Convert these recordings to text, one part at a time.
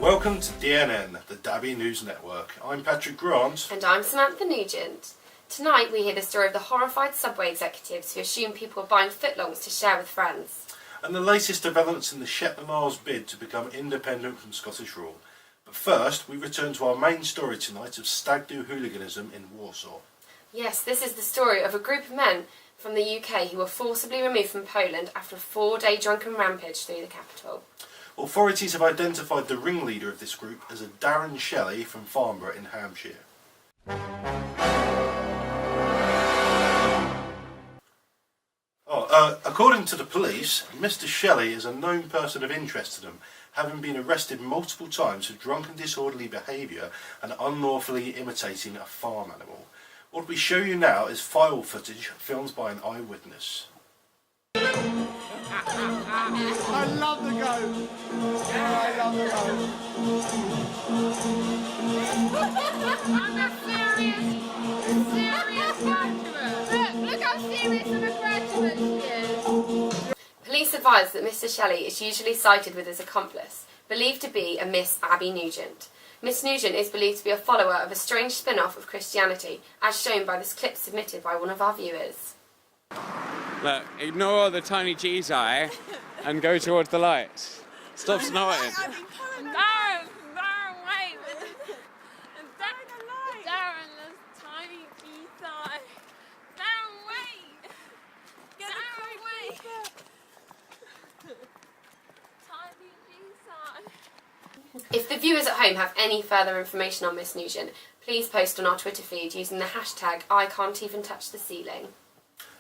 Welcome to DNN, the Dabby News Network. I'm Patrick Grant. And I'm Samantha Nugent. Tonight we hear the story of the horrified subway executives who assume people are buying footlongs to share with friends. And the latest developments in the Shetland Isles bid to become independent from Scottish rule. But first, we return to our main story tonight of stag-do hooliganism in Warsaw. Yes, this is the story of a group of men from the UK who were forcibly removed from Poland after a 4-day drunken rampage through the capital. Authorities have identified the ringleader of this group as a Darren Shelley from Farnborough in Hampshire. According to the police, Mr. Shelley is a known person of interest to them, having been arrested multiple times for drunken disorderly behaviour and unlawfully imitating a farm animal. What we show you now is file footage filmed by an eyewitness. I love the goat. Yeah, I love the goat. I'm a serious graduate. Look how serious of a graduate she is. Police advise that Mr. Shelley is usually cited with his accomplice, believed to be a Miss Abby Nugent. Miss Nugent is believed to be a follower of a strange spin-off of Christianity, as shown by this clip submitted by one of our viewers. Look, ignore the tiny G's eye and go towards the lights. Stop snorting. Darren, wait. Darren, there's tiny G's eye. Darren, wait. Darren, wait. Tiny G's eye. If the viewers at home have any further information on Miss Nugent, please post on our Twitter feed using the hashtag #ICan'tEvenTouchTheCeiling.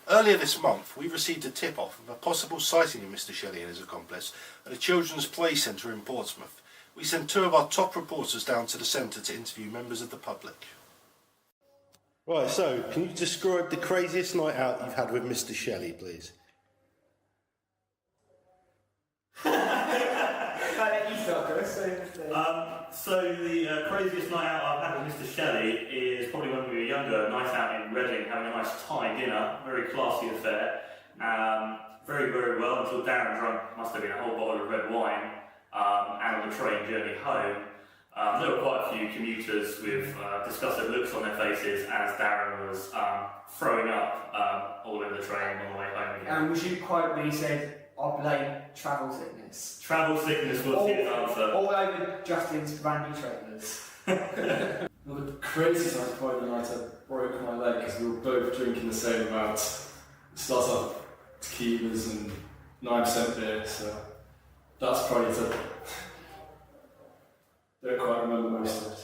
Earlier this month, we received a tip-off of a possible sighting of Mr. Shelley and his accomplice at a children's play centre in Portsmouth. We sent 2 of our top reporters down to the centre to interview members of the public. Right, so can you describe the craziest night out you've had with Mr. Shelley, please? So the craziest night out I've had with Mr. Shelley is probably when we were younger, a night out in Reading, having a nice Thai dinner, very classy affair. Very, very well until Darren drunk, must have been a whole bottle of red wine, and on the train journey home. There were quite a few commuters with disgusted looks on their faces as Darren was throwing up all in the train on the way home again. And was you quite when he said, I blame travel sickness? Travel sickness was his answer. All over Justin's brand new trainers. Well, the craziest night was probably the night I broke my leg because we were both drinking the same amount. Starts off tequilas and 9% beer, so that's probably the... Don't quite remember most of it.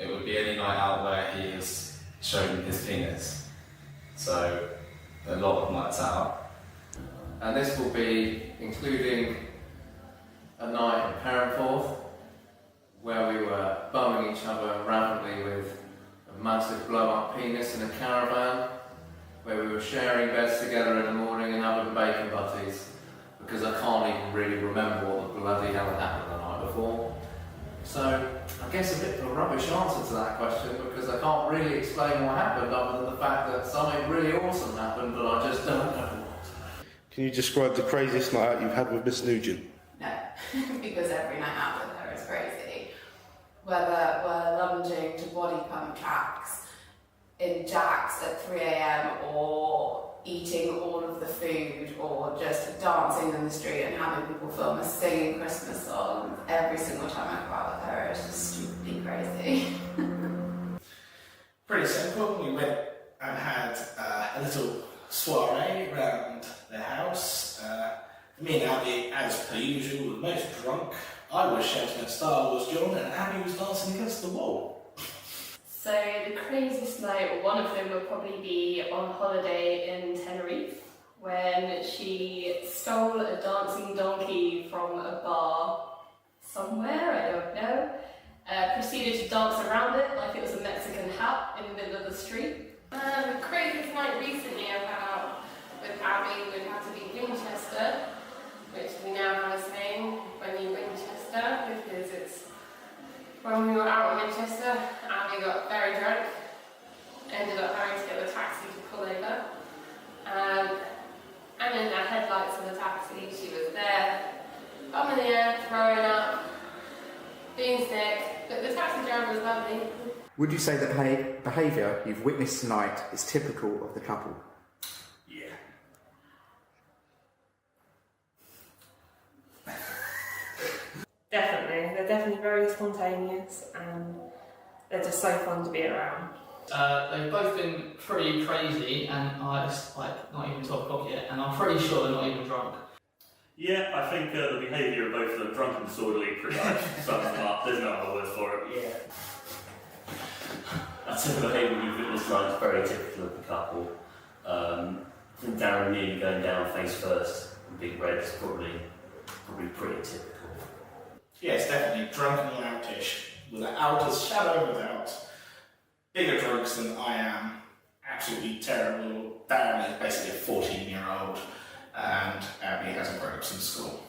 It would be any night out where he has shown his penis. So, a lot of nights out. And this will be including a night in Perranporth where we were bumming each other rapidly with a massive blow-up penis in a caravan, where we were sharing beds together in the morning and having bacon butties, because I can't even really remember what the bloody hell had happened the night before. So I guess a bit of a rubbish answer to that question, because I can't really explain what happened other than the fact that something really awesome happened, but I just don't know. Can you describe the craziest night out you've had with Miss Nugent? No, because every night out with her is crazy. Whether we're lunging to body pump tracks in Jack's at 3 AM or eating all of the food or just dancing in the street and having people film us singing Christmas songs every single time I go out with her, it's just stupidly crazy. Pretty simple. We went and had a little soiree around the house. Me and Abby, as per usual, were the most drunk. I was shouting at Star Wars John and Abby was dancing against the wall. So the craziest night, or one of them, would probably be on holiday in Tenerife, when she stole a dancing donkey from a bar somewhere, I don't know, proceeded to dance around it like it was a Mexican hat in the middle of the street. The craziest night recently I've had out with Abby would have to be Winchester, which we now have a saying, when you Winchester, because it's when we were out in Winchester, Abby got very drunk, ended up having to get the taxi to pull over, and in the headlights of the taxi she was there, bumming the air, throwing up, Darren was lovely. Would you say that behaviour you've witnessed tonight is typical of the couple? Yeah. Definitely. They're definitely very spontaneous and they're just so fun to be around. They've both been pretty crazy and it's like not even 12 o'clock yet, and I'm pretty sure they're not even drunk. Yeah, I think the behaviour of both of them, drunk and disorderly, pretty much sums them up. There's no other word for it. Yeah. I'd say the behaviour we've witnessed tonight is very typical of the couple. I think Darren nearly going down face first and Big Red is probably pretty typical. Yeah, it's definitely drunk and loutish, without a shadow of a doubt. Bigger drunks than I am, absolutely terrible. Darren is basically a 14-year-old, and Abby hasn't grown up since school.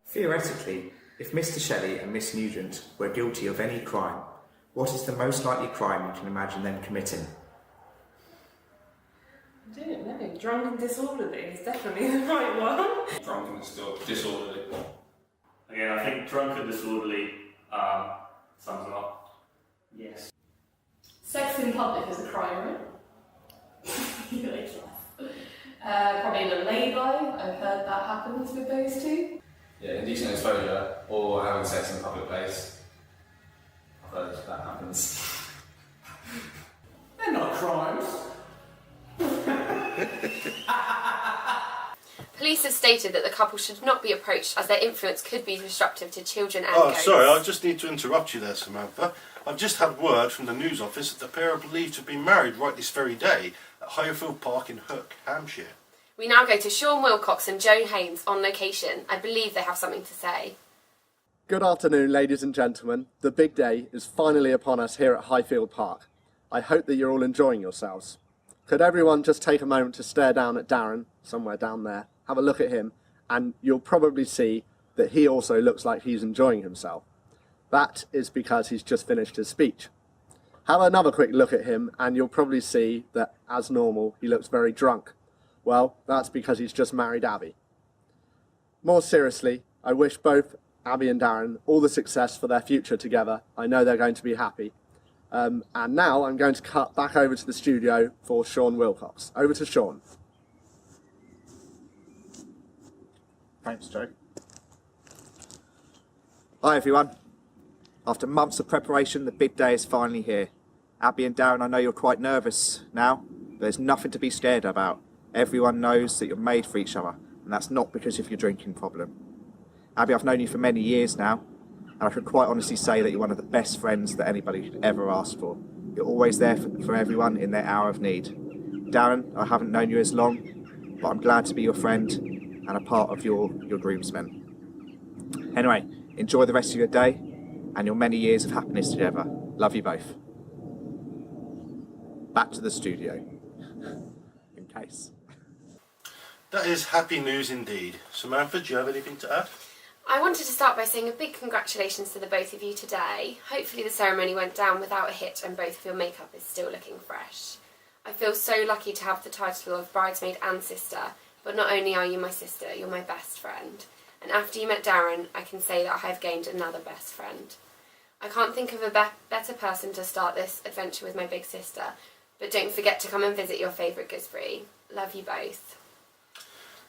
Theoretically, if Mr. Shelley and Miss Nugent were guilty of any crime, what is the most likely crime you can imagine them committing? I don't know. Drunk and disorderly is definitely the right one. Drunk and disorderly. Again, I think drunk and disorderly sums them up. Yes. Sex in public is a crime, right? Probably in a lay-by. I've heard that happens with those two. Yeah, indecent exposure or having sex in a public place. I've heard that happens. They're not crimes. Police have stated that the couple should not be approached as their influence could be disruptive to children and Oh, ghosts. sorry, I just need to interrupt you there, Samantha. I've just had word from the news office that the pair are believed to have been married right this very day at Highfield Park in Hook, Hampshire. We now go to Sean Wilcox and Joan Haynes on location. I believe they have something to say. Good afternoon, ladies and gentlemen. The big day is finally upon us here at Highfield Park. I hope that you're all enjoying yourselves. Could everyone just take a moment to stare down at Darren, somewhere down there, have a look at him, and you'll probably see that he also looks like he's enjoying himself. That is because he's just finished his speech. Have another quick look at him and you'll probably see that, as normal, he looks very drunk. Well, that's because he's just married Abby. More seriously, I wish both Abby and Darren all the success for their future together. I know they're going to be happy. And now I'm going to cut back over to the studio for Sean Wilcox. Over to Sean. Thanks, Joe. Hi, everyone. After months of preparation, the big day is finally here. Abby and Darren, I know you're quite nervous now, but there's nothing to be scared about. Everyone knows that you're made for each other, and that's not because of your drinking problem. Abby, I've known you for many years now, and I can quite honestly say that you're one of the best friends that anybody could ever ask for. You're always there for everyone in their hour of need. Darren, I haven't known you as long, but I'm glad to be your friend and a part of your groomsmen. Anyway, enjoy the rest of your day and your many years of happiness together. Love you both. Back to the studio, in case. That is happy news indeed. Samantha, do you have anything to add? I wanted to start by saying a big congratulations to the both of you today. Hopefully the ceremony went down without a hitch and both of your makeup is still looking fresh. I feel so lucky to have the title of bridesmaid and sister, but not only are you my sister, you're my best friend. And after you met Darren, I can say that I have gained another best friend. I can't think of a better person to start this adventure with my big sister, but don't forget to come and visit your favourite gooseberry. Love you both.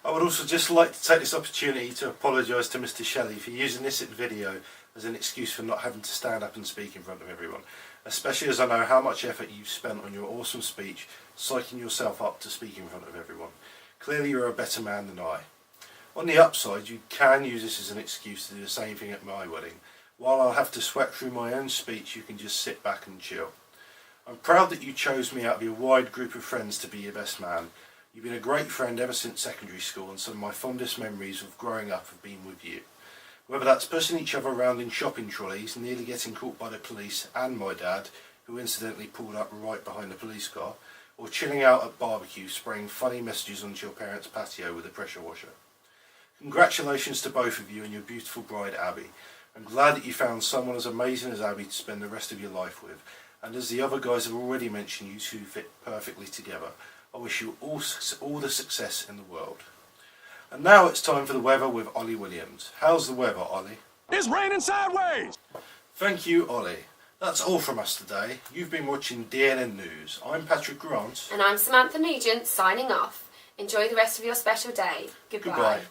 I would also just like to take this opportunity to apologise to Mr. Shelley for using this video as an excuse for not having to stand up and speak in front of everyone, especially as I know how much effort you've spent on your awesome speech, psyching yourself up to speak in front of everyone. Clearly you're a better man than I. On the upside, you can use this as an excuse to do the same thing at my wedding. While I'll have to sweat through my own speech, you can just sit back and chill. I'm proud that you chose me out of your wide group of friends to be your best man. You've been a great friend ever since secondary school, and some of my fondest memories of growing up have been with you. Whether that's pushing each other around in shopping trolleys, nearly getting caught by the police and my dad, who incidentally pulled up right behind the police car, or chilling out at barbecue spraying funny messages onto your parents' patio with a pressure washer. Congratulations to both of you and your beautiful bride Abby. I'm glad that you found someone as amazing as Abby to spend the rest of your life with, and as the other guys have already mentioned, you two fit perfectly together. I wish you all the success in the world. And now it's time for the weather with Ollie Williams. How's the weather, Ollie? It's raining sideways! Thank you, Ollie. That's all from us today. You've been watching DNN News. I'm Patrick Grant. And I'm Samantha Nugent, signing off. Enjoy the rest of your special day. Goodbye. Goodbye.